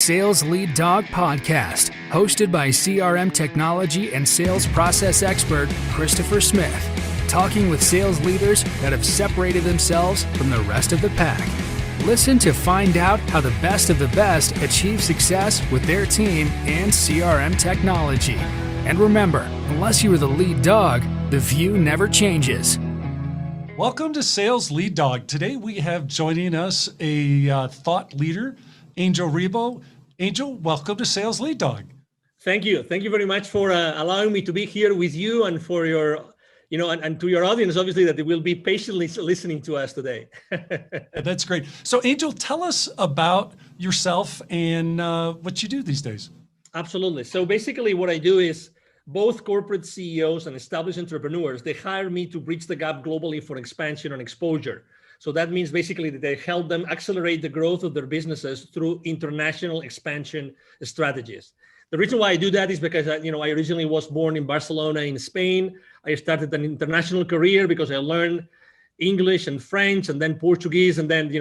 Sales Lead Dog Podcast, hosted by CRM technology and sales process expert Christopher Smith, talking with sales leaders that have separated themselves from the rest of the pack. Listen to find out how the best of the best achieve success with their team and CRM technology. And remember, unless you are the lead dog, the view never changes. Welcome to Sales Lead Dog. Today we have joining us a thought leader, Angel RIBO. Angel, welcome to Sales Lead Dog. Thank you. Thank you very much for allowing me to be here with you and for your, and to your audience, obviously, that they will be patiently listening to us today. That's great. So Angel, tell us about yourself and what you do these days. Absolutely. So basically what I do is both corporate CEOs and established entrepreneurs, they hire me to bridge the gap globally for expansion and exposure. So that means basically that they help them accelerate the growth of their businesses through international expansion strategies. The reason why I do that is because I originally was born in Barcelona in Spain. I started an international career because I learned English and French and then Portuguese. And then,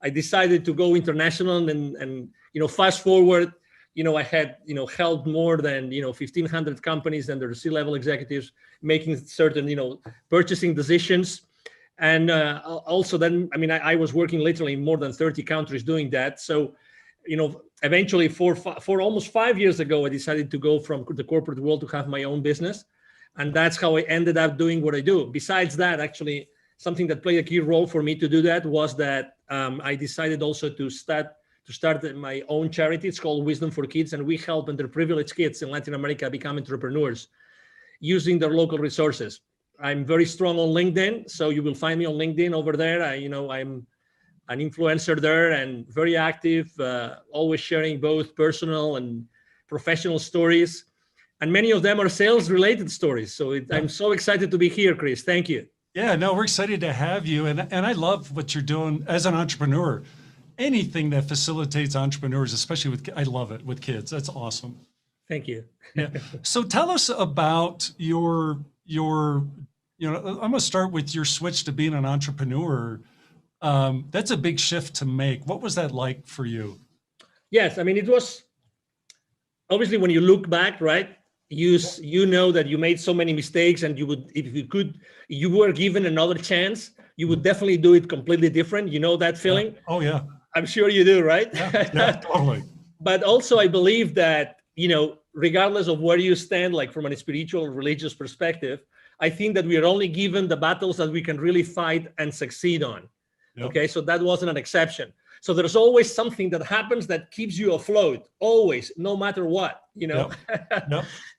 I decided to go international and fast forward, I had, helped more than, 1,500 companies and their C-level executives making certain, purchasing decisions. And also then, I was working literally in more than 30 countries doing that. So, eventually for almost 5 years ago, I decided to go from the corporate world to have my own business. And that's how I ended up doing what I do. Besides that, actually, something that played a key role for me to do that was that I decided also to start my own charity. It's called Wisdom for Kids. And we help underprivileged kids in Latin America become entrepreneurs using their local resources. I'm very strong on LinkedIn, so you will find me on LinkedIn over there. I'm an influencer there and very active, always sharing both personal and professional stories. And many of them are sales-related stories. So I'm so excited to be here, Chris. Thank you. Yeah, no, we're excited to have you. And I love what you're doing as an entrepreneur. Anything that facilitates entrepreneurs, especially I love it with kids. That's awesome. Thank you. Yeah. So tell us about your I'm going to start with your switch to being an entrepreneur. That's a big shift to make. What was that like for you? Yes, it was obviously when you look back, right? You know that you made so many mistakes, and you would, if you were given another chance, you would definitely do it completely different. You know that feeling? Yeah. Oh yeah. I'm sure you do, right? Yeah, totally. But also I believe that, regardless of where you stand, like from a spiritual or religious perspective, I think that we are only given the battles that we can really fight and succeed on. Yep. Okay, so that wasn't an exception. So there's always something that happens that keeps you afloat, always, no matter what, Yep.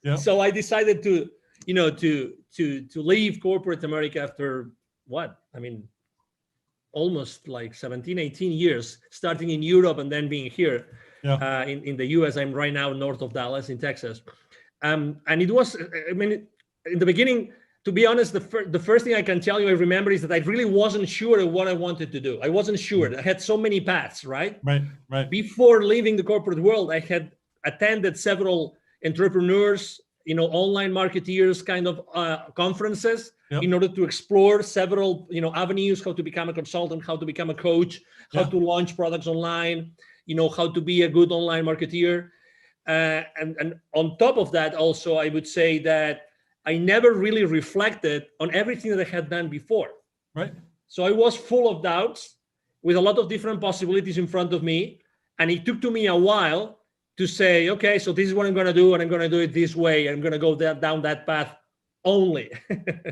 Yep. So I decided to leave corporate America after what? Almost like 17, 18 years, starting in Europe and then being here. Yeah. In the US. I'm right now north of Dallas in Texas. And it was, in the beginning, to be honest, the first thing I can tell you I remember is that I really wasn't sure of what I wanted to do. I wasn't sure. I had so many paths, right? Right. Before leaving the corporate world, I had attended several entrepreneurs, online marketeers kind of conferences. Yep. In order to explore several, avenues, how to become a consultant, how to become a coach, how to launch products online, how to be a good online marketeer. And on top of that, also, I would say that I never really reflected on everything that I had done before. Right. So I was full of doubts with a lot of different possibilities in front of me. And it took to me a while to say, okay, so this is what I'm going to do, and I'm going to do it this way. I'm going to go down that path only.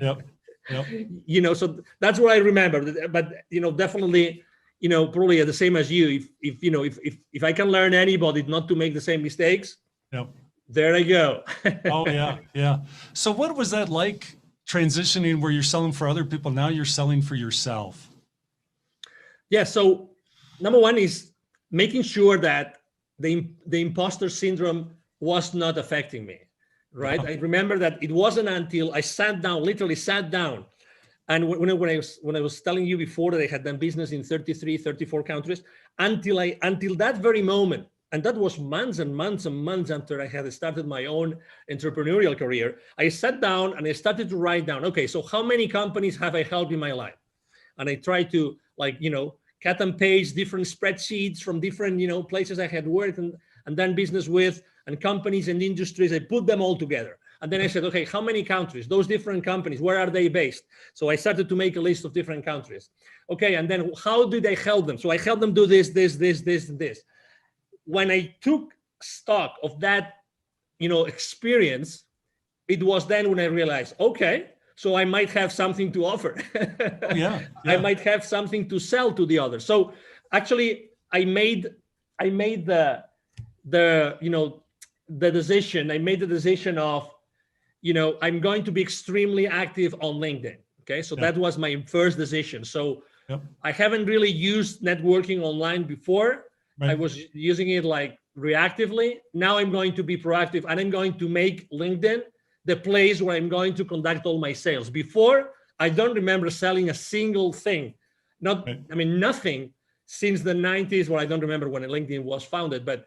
Yep. So that's what I remember. But, definitely, probably the same as you. If I can learn anybody not to make the same mistakes, yep. There I go. Oh, yeah. So what was that like transitioning where you're selling for other people? Now you're selling for yourself. Yeah. So number one is making sure that the imposter syndrome was not affecting me, right? Yeah. I remember that it wasn't until I literally sat down. And when I was telling you before that I had done business in 33, 34 countries, until that very moment, and that was months and months and months after I had started my own entrepreneurial career, I sat down and I started to write down, okay, so how many companies have I helped in my life? And I tried to cut and paste different spreadsheets from different, places I had worked and done business with, and companies and industries. I put them all together. And then I said, okay, how many countries? Those different companies, where are they based? So I started to make a list of different countries. Okay, and then how did I help them? So I helped them do this, this, this, this, and this. When I took stock of that, experience, it was then when I realized, okay, so I might have something to offer. Yeah. I might have something to sell to the others. So actually, I made the decision. I made the decision of, I'm going to be extremely active on LinkedIn. Okay, so that was my first decision. So I haven't really used networking online before. Right. I was using it like reactively. Now I'm going to be proactive, and I'm going to make LinkedIn the place where I'm going to conduct all my sales. Before, I don't remember selling a single thing. Nothing since the 90s, where I don't remember when LinkedIn was founded, but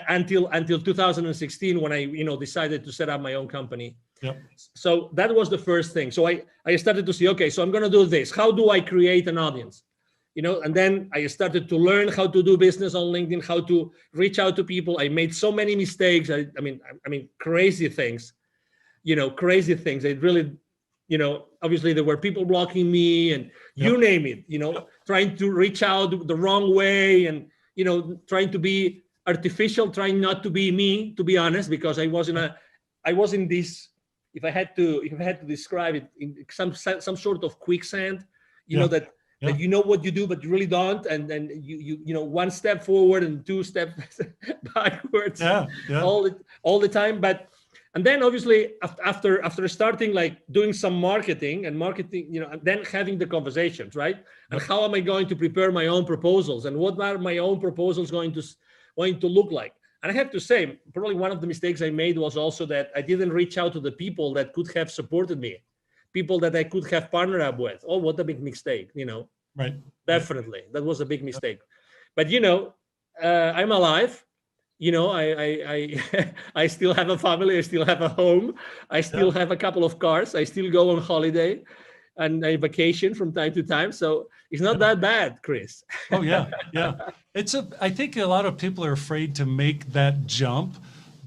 until 2016, when I decided to set up my own company. Yep. So that was the first thing. So I started to see, okay, so I'm going to do this. How do I create an audience? And then I started to learn how to do business on LinkedIn, how to reach out to people. I made so many mistakes. I mean, crazy things. Crazy things. It really, obviously there were people blocking me, and you name it. Trying to reach out the wrong way, and trying to be artificial, trying not to be me, to be honest, because I was in this. If I had to describe it, in some sort of quicksand, that you know what you do, but you really don't, and then you one step forward and two steps backwards, all the time. And then obviously after starting like doing some marketing, and then having the conversations, right? And how am I going to prepare my own proposals, and what are my own proposals going to look like? And I have to say, probably one of the mistakes I made was also that I didn't reach out to the people that could have supported me, people that I could have partnered up with. Oh, what a big mistake, Right. Definitely. That was a big mistake. But, I'm alive. I still have a family. I still have a home. I still have a couple of cars. I still go on holiday and I vacation from time to time. So it's not that bad, Chris. Oh, yeah. Yeah. I think a lot of people are afraid to make that jump,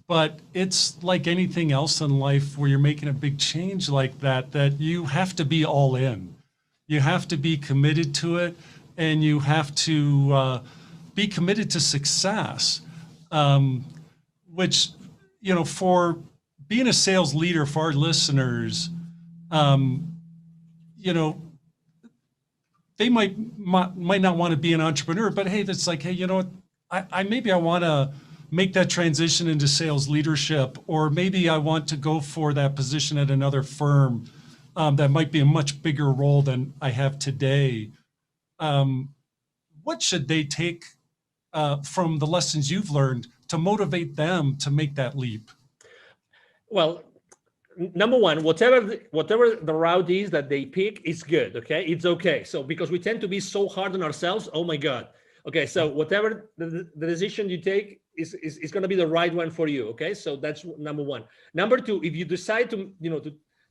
but it's like anything else in life where you're making a big change like that you have to be all in. You have to be committed to it, and you have to be committed to success, which, for being a sales leader, for our listeners, they might not want to be an entrepreneur, but hey, that's like, hey, I want to make that transition into sales leadership, or maybe I want to go for that position at another firm that might be a much bigger role than I have today. What should they take from the lessons you've learned to motivate them to make that leap? Well, number one, whatever the route is that they pick is good. Okay, it's okay. So because we tend to be so hard on ourselves, oh my God. Okay, so whatever the decision you take is going to be the right one for you. Okay, so that's number one. Number two, if you decide to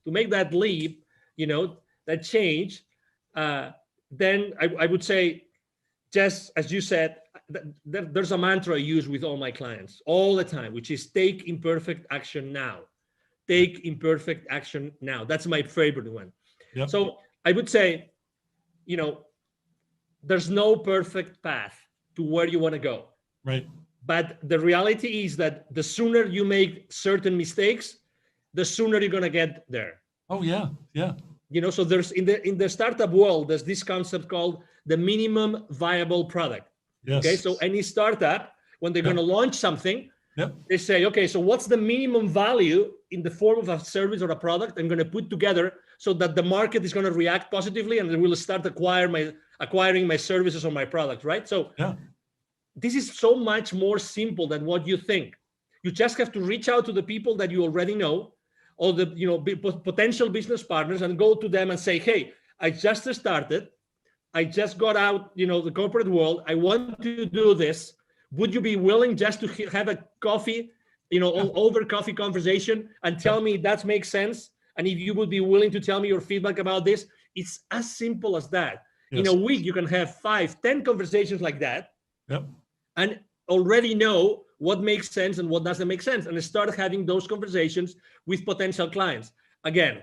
make that leap, that change, then I would say, just as you said, there's a mantra I use with all my clients all the time, which is take imperfect action now. Take imperfect action now. That's my favorite one. Yep. So I would say, there's no perfect path to where you want to go. Right. But the reality is that the sooner you make certain mistakes, the sooner you're going to get there. Oh, yeah. Yeah. So there's in the startup world, there's this concept called the minimum viable product. Yes. Okay. So any startup, when they're going to launch something, they say, okay, so what's the minimum value in the form of a service or a product I'm going to put together so that the market is going to react positively and they will start acquiring my services or my product, right? So this is so much more simple than what you think. You just have to reach out to the people that you already know, or the potential business partners, and go to them and say, hey, I just started. I just got out, the corporate world. I want to do this. Would you be willing just to have a coffee, over coffee conversation and tell me that makes sense? And if you would be willing to tell me your feedback about this, it's as simple as that. In a week, you can have 5, 10 conversations like that, Yep. and already know what makes sense and what doesn't make sense, and start having those conversations with potential clients. Again,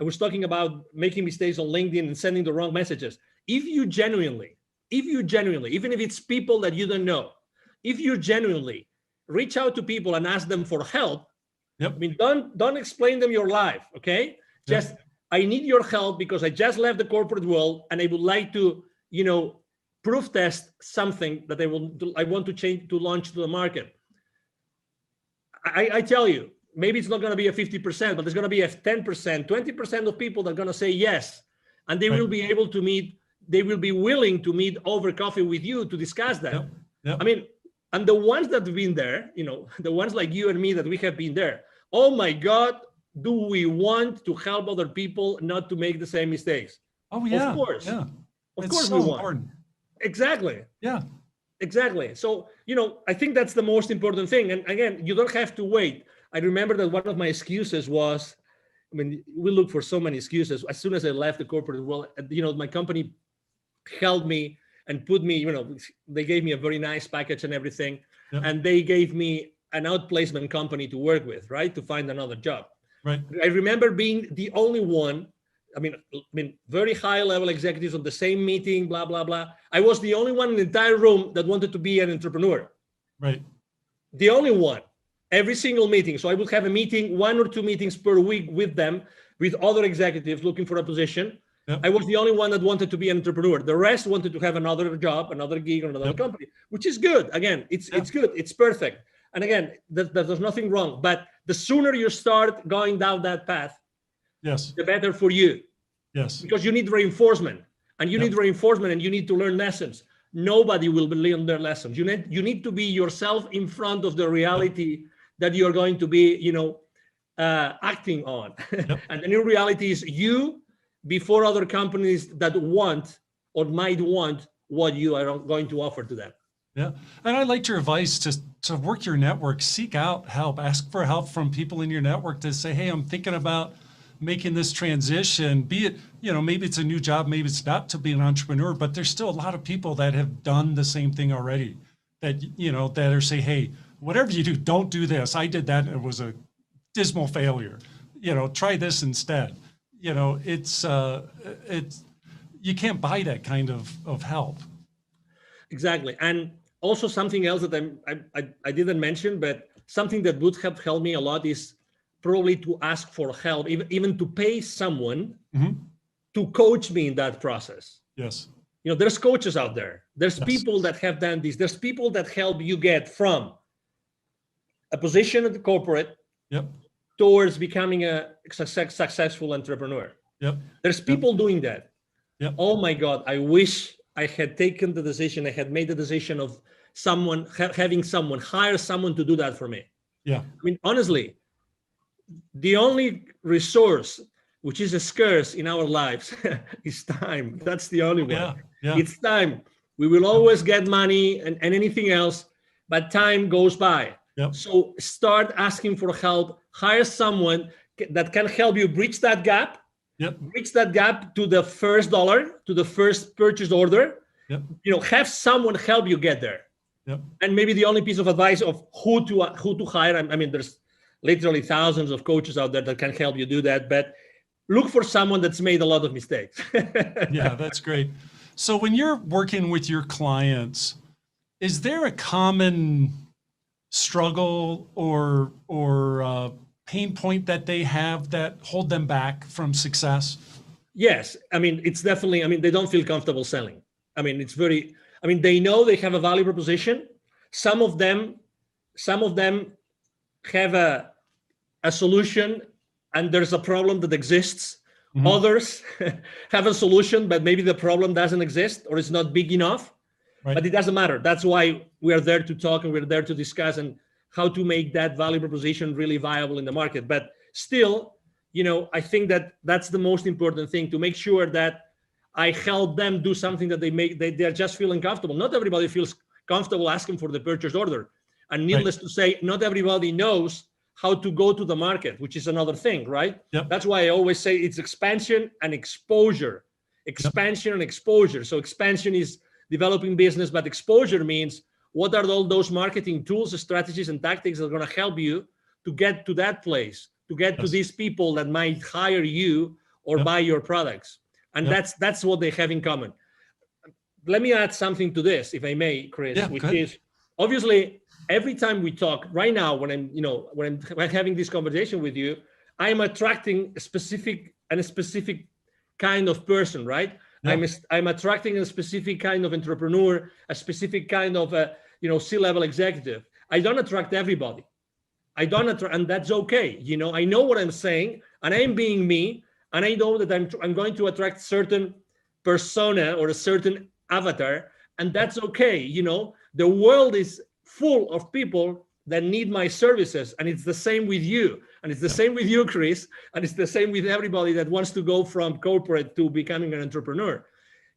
I was talking about making mistakes on LinkedIn and sending the wrong messages. If you genuinely, even if it's people that you don't know, if you genuinely reach out to people and ask them for help, Yep. I mean, don't explain them your life, okay? Just, I need your help because I just left the corporate world and I would like to, proof test something that I want to change, to launch to the market. I tell you, maybe it's not going to be a 50%, but there's going to be a 10%, 20% of people that are going to say yes. And they will be able to meet, they will be willing to meet over coffee with you to discuss that. Yep. Yep. I mean, and the ones that have been there, the ones like you and me that we have been there, oh my God, do we want to help other people not to make the same mistakes? Oh yeah. Of course. Yeah. Of course we want. Important. Exactly. Yeah. Exactly. So, I think that's the most important thing. And again, you don't have to wait. I remember that one of my excuses was, we look for so many excuses. As soon as I left the corporate world, my company held me and put me, they gave me a very nice package and everything. Yep. And they gave me an outplacement company to work with, right? To find another job. Right. I remember being the only one, very high level executives on the same meeting, blah, blah, blah. I was the only one in the entire room that wanted to be an entrepreneur. Right. The only one, every single meeting. So I would have a meeting, 1 or 2 meetings per week with them, with other executives looking for a position. Yep. I was the only one that wanted to be an entrepreneur. The rest wanted to have another job, another gig, or another company, which is good. Again, it's good. It's perfect. And again, there's nothing wrong. But the sooner you start going down that path, yes, the better for you. Yes. Because you need reinforcement, and you need reinforcement, and you need to learn lessons. Nobody will learn their lessons. You need to be yourself in front of the reality that you're going to be, acting on. And the new reality is you before other companies that want or might want what you are going to offer to them. Yeah. And I liked your advice to work your network, seek out help, ask for help from people in your network to say, hey, I'm thinking about making this transition, be it, maybe it's a new job, maybe it's not to be an entrepreneur, but there's still a lot of people that have done the same thing already that, that are say, hey, whatever you do, don't do this. I did that. And it was a dismal failure, try this instead. It's you can't buy that kind of help. Exactly. And also something else that I didn't mention, but something that would have helped me a lot is probably to ask for help, even to pay someone to coach me in that process. Yes. There's coaches out there. There's people that have done this. There's people that help you get from a position at the corporate towards becoming a successful entrepreneur. There's people doing that. Oh my God, I wish I had taken the decision. I had made the decision of having someone hire someone to do that for me. Honestly, the only resource which is scarce in our lives is time. That's the only one. It's time. We will always get money and anything else, but time goes by. So start asking for help. Hire someone that can help you bridge that gap. Bridge that gap to the first dollar, to the first purchase order. Have someone help you get there. And maybe the only piece of advice of who to hire. There's literally thousands of coaches out there that can help you do that, but look for someone that's made a lot of mistakes. Yeah, that's great. So when you're working with your clients, is there a common struggle or pain point that they have that hold them back from success? Yes. It's definitely, they don't feel comfortable selling. They know they have a value proposition. Some of them have a solution and there's a problem that exists. Others have a solution, but maybe the problem doesn't exist or it's not big enough. But it doesn't matter. That's why we are there to talk and we're there to discuss and how to make that value proposition really viable in the market. But still, I think that that's the most important thing, to make sure that I help them do something that they're just feeling comfortable. Not everybody feels comfortable asking for the purchase order. And needless to say, not everybody knows how to go to the market, which is another thing, right? That's why I always say it's expansion and exposure. expansion and exposure. So expansion is developing business, but exposure means what are all those marketing tools, strategies, and tactics that are going to help you to get to that place, to get to these people that might hire you or buy your products. And that's what they have in common. Let me add something to this, if I may, Chris, which is obviously every time we talk right now, when I'm having this conversation with you, I'm attracting a specific kind of person, right? I'm attracting a specific kind of entrepreneur, a specific kind of C-level executive. I don't attract everybody. And that's okay. I know what I'm saying, and I'm being me, and I know that I'm going to attract certain persona or a certain avatar, and that's okay. The world is full of people that need my services, and it's the same with you, and it's the same with you, Chris, and it's the same with everybody that wants to go from corporate to becoming an entrepreneur.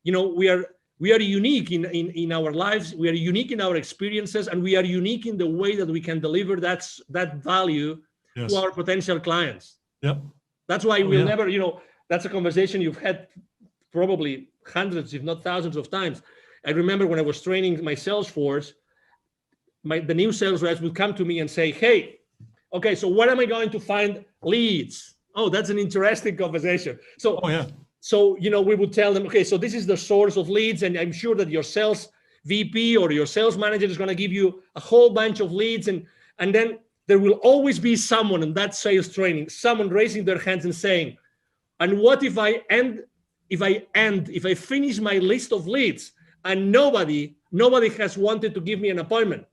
We are unique in our lives, we are unique in our experiences, and we are unique in the way that we can deliver that value to our potential clients. That's why we'll never, that's a conversation you've had probably hundreds, if not thousands of times. I remember when I was training my sales force, the new sales reps would come to me and say, hey, okay, so where am I going to find leads? Oh, that's an interesting conversation. So, we would tell them, okay, so this is the source of leads, and I'm sure that your sales VP or your sales manager is going to give you a whole bunch of leads, and then there will always be someone in that sales training, someone raising their hands and saying, and what if I finish my list of leads and nobody has wanted to give me an appointment?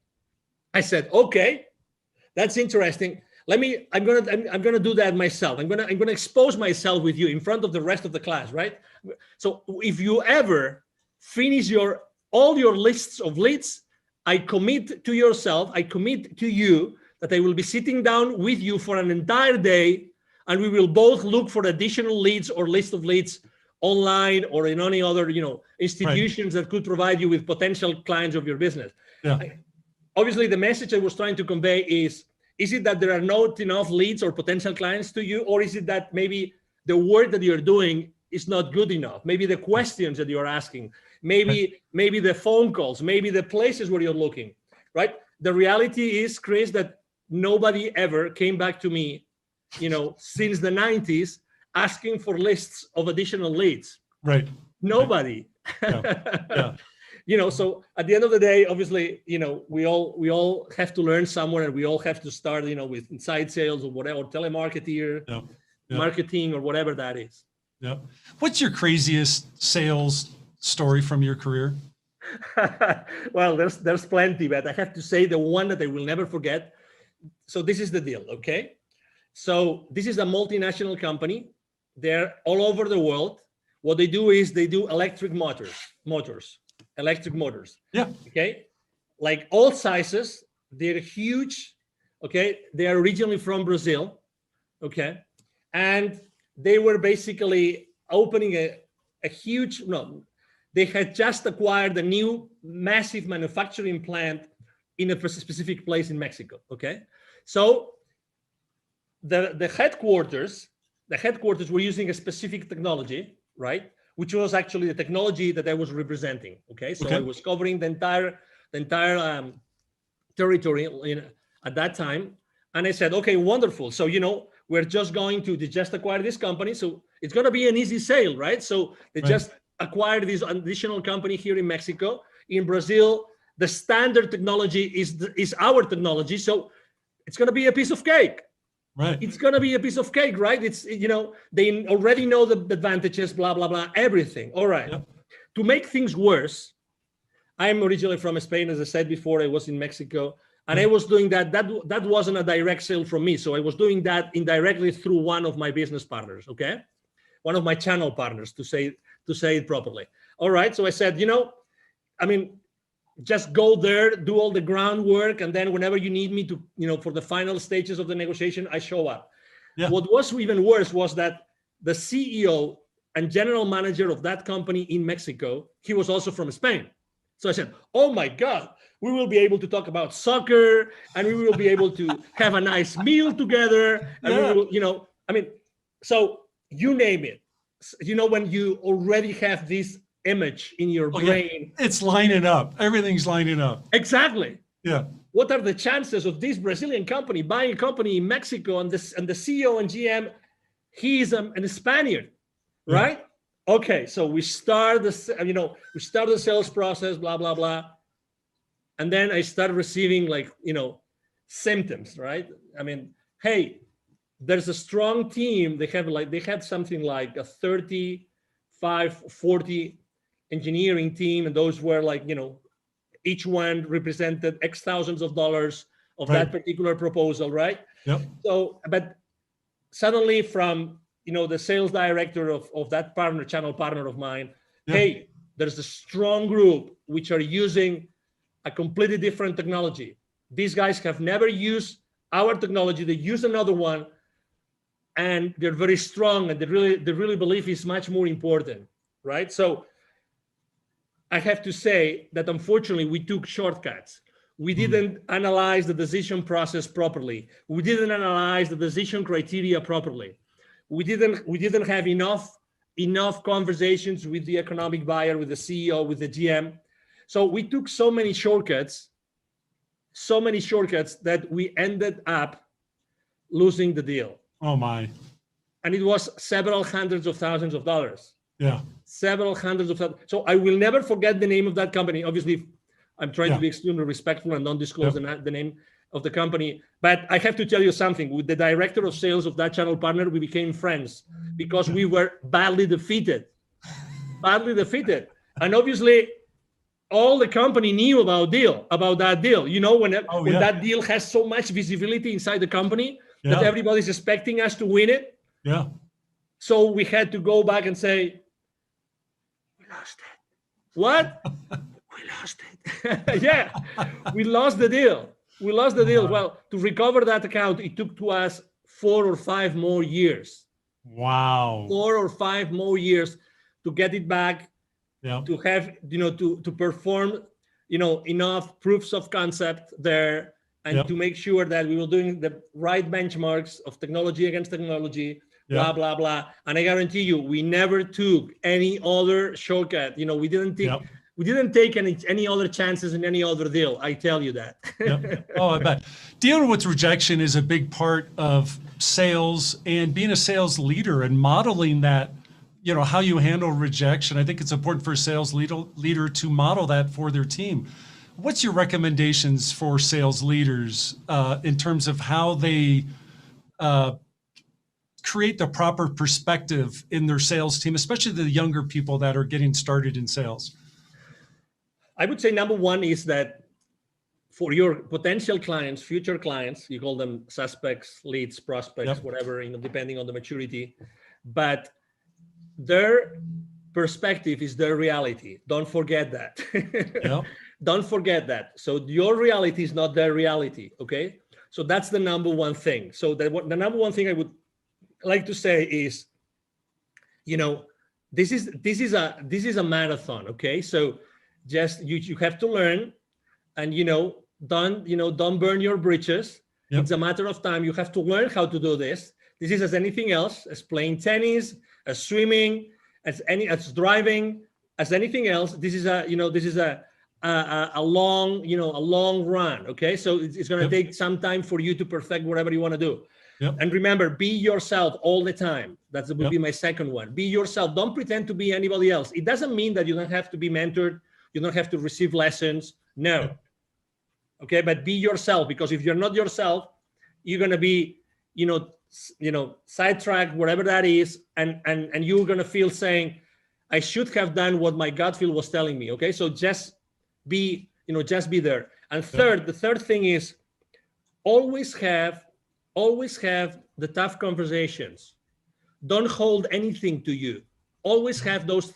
I said, okay, that's interesting. I'm gonna do that myself. I'm gonna expose myself with you in front of the rest of the class, right? So if you ever finish all your lists of leads, I commit to you that I will be sitting down with you for an entire day, and we will both look for additional leads or list of leads online or in any other institutions that could provide you with potential clients of your business. Obviously, the message I was trying to convey is it that there are not enough leads or potential clients to you, or is it that maybe the work that you're doing is not good enough? Maybe the questions that you're asking, maybe the phone calls, maybe the places where you're looking, right? The reality is, Chris, that nobody ever came back to me, since the 90s asking for lists of additional leads. Right. Nobody. So at the end of the day, obviously, we all have to learn somewhere, and we all have to start, with inside sales or whatever, telemarketer, marketing, or whatever that is. What's your craziest sales story from your career? Well, there's plenty, but I have to say the one that I will never forget. So this is the deal, okay? So this is a multinational company. They're all over the world. What they do is they do electric motors. Okay, like all sizes. They're huge. Okay, they are originally from Brazil. Okay, and they were basically opening a huge. No, they had just acquired a new massive manufacturing plant in a specific place in Mexico. Okay, so the headquarters were using a specific technology, right? Which was actually the technology that I was representing. Okay, so I was covering the entire territory at that time, and I said, okay, wonderful. So we're just going to just acquire this company, so it's going to be an easy sale, right? So they just acquired this additional company here in Mexico. In Brazil, the standard technology is our technology, so it's going to be a piece of cake. Right. It's going to be a piece of cake, right? It's, they already know the advantages, blah, blah, blah, everything. All right. To make things worse, I'm originally from Spain. As I said before, I was in Mexico, and I was doing that. That wasn't a direct sale from me. So I was doing that indirectly through one of my business partners. Okay. One of my channel partners, to say it properly. All right. So I said, just go there, do all the groundwork, and then whenever you need me to, for the final stages of the negotiation, I show up. What was even worse was that the CEO and general manager of that company in Mexico, he was also from Spain. So I said, oh my God, we will be able to talk about soccer, and we will be able to have a nice meal together. And we will, so you name it. when you already have this image in your brain. Yeah. It's lining up. Everything's lining up. Exactly. Yeah. What are the chances of this Brazilian company buying a company in Mexico, and the CEO and GM, he is a Spaniard, right? Yeah. Okay, so we start the sales process, blah blah blah, and then I start receiving symptoms, right? I mean, hey, there's a strong team. They had something like a 35, 40 engineering team, and those were each one represented X thousands of dollars of that particular proposal, right? Yep. So, but suddenly from, the sales director of that channel partner of mine, hey, there's a strong group which are using a completely different technology. These guys have never used our technology. They use another one, and they're very strong, and they really believe it's much more important, right? So I have to say that unfortunately we took shortcuts. We didn't analyze the decision process properly. We didn't analyze the decision criteria properly. We didn't have enough conversations with the economic buyer, with the CEO, with the GM. So we took so many shortcuts that we ended up losing the deal. Oh my. And it was several hundreds of thousands of dollars. Yeah. Several hundreds of thousands. So I will never forget the name of that company. Obviously, I'm trying to be extremely respectful and don't disclose the name of the company. But I have to tell you something. With the director of sales of that channel partner, we became friends because we were badly defeated. And obviously, all the company knew about that deal. When that deal has so much visibility inside the company that everybody's expecting us to win it. Yeah. So we had to go back and say, we lost it. What? We lost it. Yeah, we lost the deal. Well, to recover that account, it took to us 4 or 5 more years. Wow. 4 or 5 more years to get it back, to have, to perform, enough proofs of concept there, and to make sure that we were doing the right benchmarks of technology against technology, blah, blah, blah. And I guarantee you, we never took any other shortcut. We didn't take any other chances in any other deal. I tell you that. Oh, I bet. Dealing with rejection is a big part of sales, and being a sales leader and modeling that, how you handle rejection. I think it's important for a sales leader to model that for their team. What's your recommendations for sales leaders in terms of how they create the proper perspective in their sales team, especially the younger people that are getting started in sales? I would say number one is that for your potential clients, future clients, you call them suspects, leads, prospects, whatever, depending on the maturity, but their perspective is their reality. Don't forget that. Don't forget that. So your reality is not their reality. Okay. So that's the number one thing. So the number one thing I would like to say is, this is a marathon. Okay. So just you have to learn, and don't burn your bridges. It's a matter of time. You have to learn how to do this. This is as anything else, as playing tennis, as swimming, as driving, as anything else. This is a long run. Okay, so it's going to take some time for you to perfect whatever you want to do. And remember, be yourself all the time. That would be my second one. Be yourself. Don't pretend to be anybody else. It doesn't mean that you don't have to be mentored. You don't have to receive lessons. No. Okay, but be yourself, because if you're not yourself, you're going to be, sidetracked, whatever that is, and you're going to feel saying, I should have done what my gut feel was telling me. Okay, so just be there. And the third thing is always have the tough conversations. Don't hold anything to you. Always have those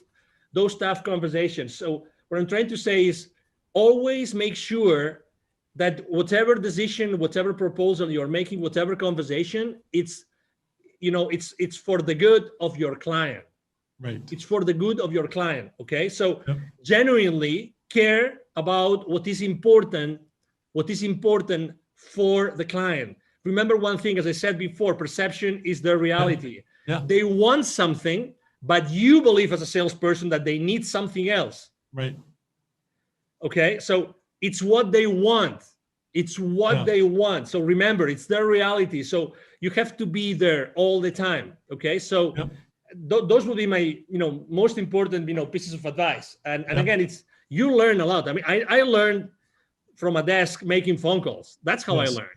tough conversations. So what I'm trying to say is always make sure that whatever decision, whatever proposal you're making, whatever conversation, it's for the good of your client. Right. It's for the good of your client. Okay. So genuinely care about what is important for the client. Remember one thing, as I said before, perception is their reality. They want something, but you believe as a salesperson that they need something else. Right. Okay. So it's what they want. It's what they want. So remember, it's their reality. So you have to be there all the time. Okay. So those would be my, most important, pieces of advice. And again, you learn a lot. I mean, I learned from a desk making phone calls. That's how I learned.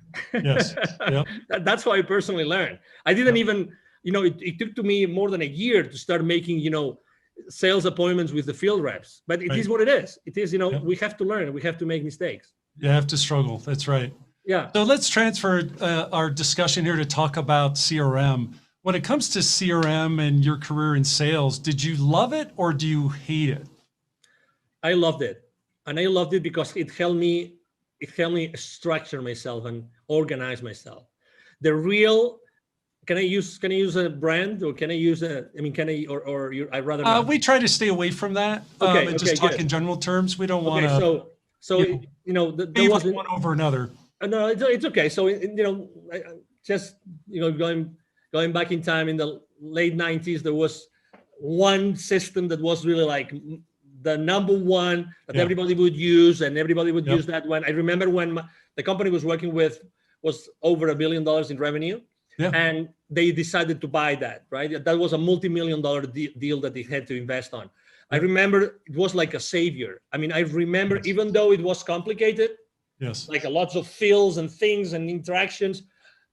Yes. Yep. That's how I personally learned. I didn't even, it took to me more than a year to start making, sales appointments with the field reps, but it is what it is. It is, we have to learn, we have to make mistakes. You have to struggle. That's right. Yeah. So let's transfer our discussion here to talk about CRM. When it comes to CRM and your career in sales, did you love it or do you hate it? I loved it. And I loved it because it helped me structure myself and organize myself. The real, can I use a brand, or can I use I'd rather not? We try to stay away from that. And just talk in general terms. We don't want to. So there wasn't one over another. No, it's okay. So just going back in time in the late 90s, there was one system that was really like the number one that everybody would use, and everybody would use that one. I remember when the company was working with was over $1 billion in revenue, and they decided to buy that. Right, that was a multi-million-dollar deal that they had to invest on. I remember it was like a savior. I mean, I remember even though it was complicated, like lots of fields and things and interactions,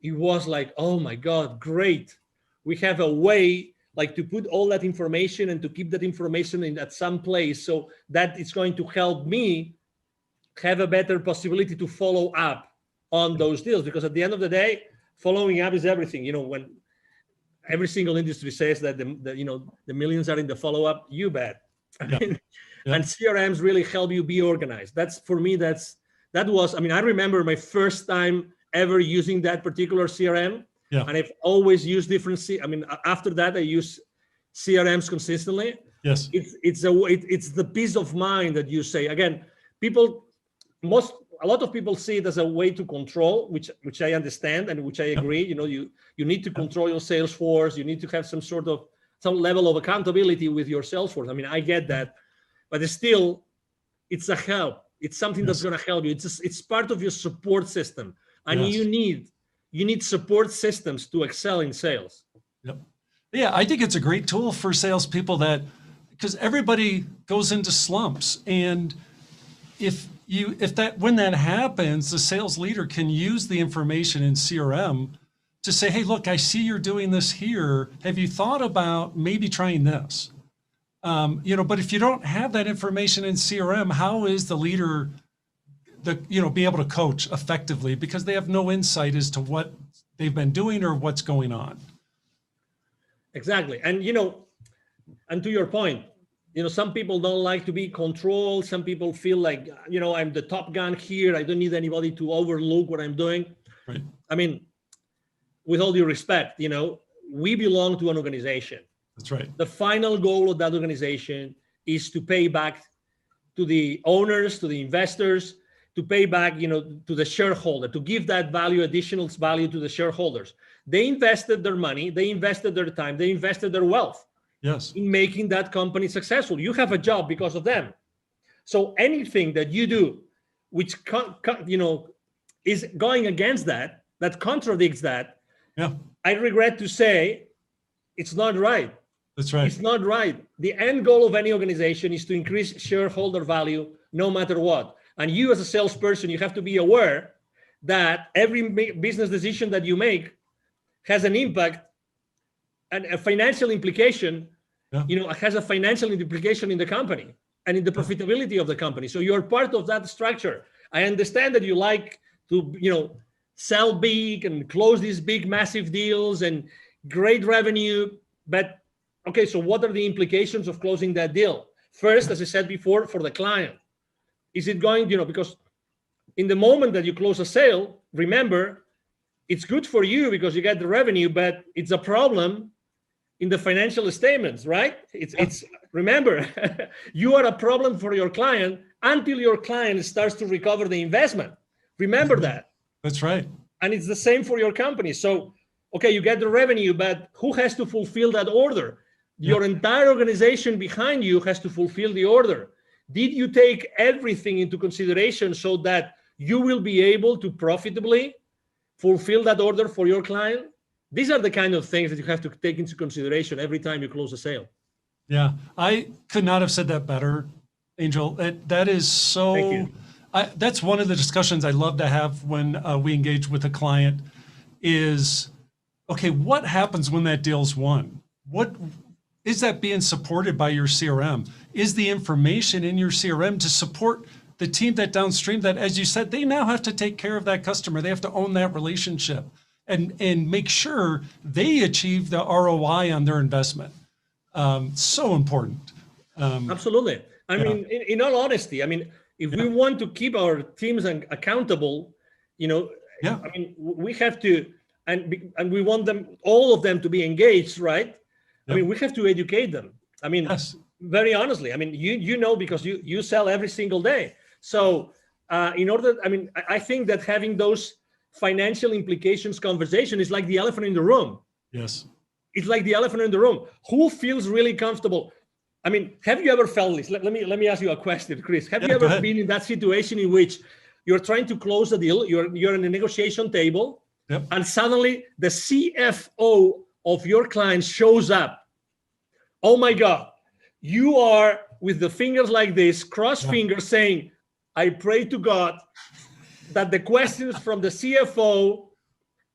it was like, oh my God, great. We have a way like to put all that information and to keep that information in at some place so that it's going to help me have a better possibility to follow up on those deals. Because at the end of the day, following up is everything. When every single industry says that the millions are in the follow-up, you bet. And CRMs really help you be organized. That's for me, that was, I remember my first time ever using that particular CRM. And I've always used different. After that, I use CRMs consistently. Yes, it's the peace of mind that you say. Again, a lot of people see it as a way to control, which I understand and which I agree. You need to control your sales force. You need to have some level of accountability with your sales force. I get that, but it's a help. It's something that's going to help you. It's part of your support system, and you need support systems to excel in sales. Yeah, I think it's a great tool for salespeople because everybody goes into slumps, and when that happens, the sales leader can use the information in CRM to say, hey, look, I see you're doing this here. Have you thought about maybe trying this? But if you don't have that information in CRM, how is the leader be able to coach effectively, because they have no insight as to what they've been doing or what's going on? Exactly. And, and to your point, some people don't like to be controlled. Some people feel like, I'm the top gun here. I don't need anybody to overlook what I'm doing. Right. With all due respect, we belong to an organization. That's right. The final goal of that organization is to pay back to the owners, to the investors, to pay back, to the shareholder, to give that additional value to the shareholders. They invested their money, they invested their time, they invested their wealth in making that company successful. You have a job because of them. So anything that you do, which is going against that contradicts that, I regret to say, it's not right. That's right. It's not right. The end goal of any organization is to increase shareholder value no matter what. And you as a salesperson, you have to be aware that every business decision that you make has an impact and a financial implication, has a financial implication in the company and in the profitability of the company. So you're part of that structure. I understand that you like to, sell big and close these big, massive deals and great revenue. But okay, so what are the implications of closing that deal? First, as I said before, for the client, is it going, because in the moment that you close a sale, remember, it's good for you because you get the revenue, but it's a problem in the financial statements, right? It's remember, you are a problem for your client until your client starts to recover the investment. Remember that. That's right. And it's the same for your company. So, okay, you get the revenue, but who has to fulfill that order? Your entire organization behind you has to fulfill the order. Did you take everything into consideration so that you will be able to profitably fulfill that order for your client? These are the kind of things that you have to take into consideration every time you close a sale. Yeah, I could not have said that better, Angel. That is so. Thank you. That's one of the discussions I love to have when we engage with a client is, okay, what happens when that deal's won? What is that being supported by your CRM? Is the information in your CRM to support the team that downstream that, as you said, they now have to take care of that customer. They have to own that relationship and make sure they achieve the ROI on their investment. So important. Absolutely. I mean, in all honesty, I mean, if we want to keep our teams accountable, I mean, we have to, and we want them, all of them, to be engaged, right? I mean, we have to educate them. I mean, very honestly, I mean, because you sell every single day. So I think that having those financial implications conversation is like the elephant in the room. Yes. It's like the elephant in the room. Who feels really comfortable? I mean, have you ever felt this? Let me ask you a question, Chris. Have you ever been in that situation in which you're trying to close a deal, you're in a negotiation table, and suddenly the CFO of your client shows up? Oh my God, you are with the fingers like this, cross fingers, saying, I pray to God that the questions from the CFO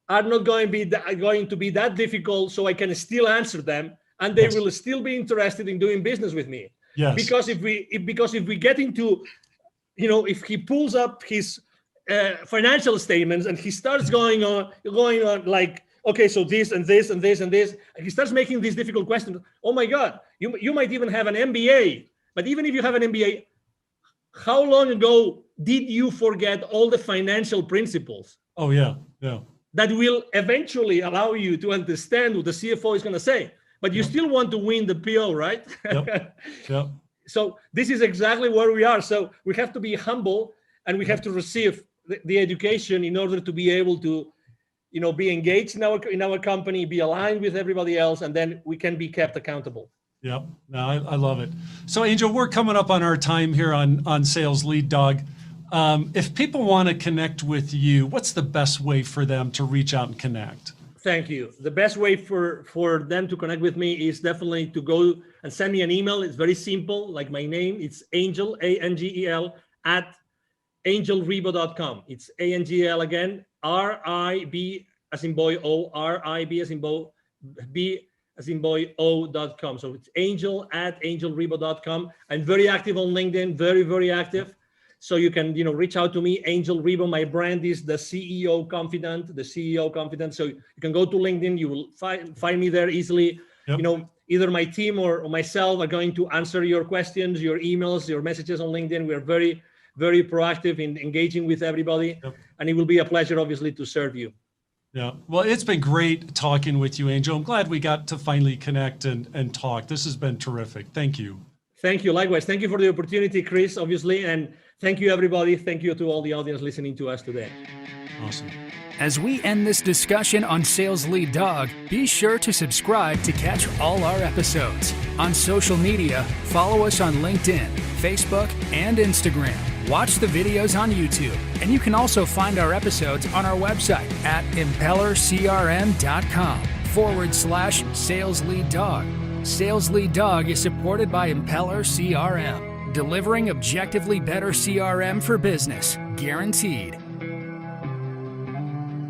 are not going to be that difficult, so I can still answer them, and they will still be interested in doing business with me. Yes. Because if we get into, if he pulls up his financial statements and he starts going on like, okay, so this and this and this and this, and he starts making these difficult questions. Oh my God, you might even have an MBA, but even if you have an MBA, how long ago did you forget all the financial principles? Oh yeah. That will eventually allow you to understand what the CFO is going to say, but you still want to win the PO, right? Yep. So this is exactly where we are. So we have to be humble, and we have to receive the education in order to be able to, be engaged in our company, be aligned with everybody else, and then we can be kept accountable. Yep. No, I love it. So Angel, we're coming up on our time here on Sales Lead Dog. If people want to connect with you, what's the best way for them to reach out and connect? Thank you. The best way for them to connect with me is definitely to go and send me an email. It's very simple, like my name. It's Angel, Angel, at angelribo.com. It's ANGL again, RIB as in boy O, RIB as in boy B as in boy O.com. So it's Angel at angelribo.com. I'm very active on LinkedIn, very, very active. So you can, reach out to me, Angel Ribo. My brand is the CEO Confidant, So you can go to LinkedIn. You will find me there easily. Yep. Either my team or myself are going to answer your questions, your emails, your messages on LinkedIn. We are very, very proactive in engaging with everybody. Yep. And it will be a pleasure, obviously, to serve you. Yeah. Well, it's been great talking with you, Angel. I'm glad we got to finally connect and talk. This has been terrific. Thank you. Thank you. Likewise. Thank you for the opportunity, Chris, obviously. And thank you, everybody. Thank you to all the audience listening to us today. Awesome. As we end this discussion on Sales Lead Dog, be sure to subscribe to catch all our episodes. On social media, follow us on LinkedIn, Facebook, and Instagram. Watch the videos on YouTube, and you can also find our episodes on our website at impellercrm.com/Sales Lead Dog. Sales Lead Dog is supported by Impeller CRM, delivering objectively better CRM for business, guaranteed.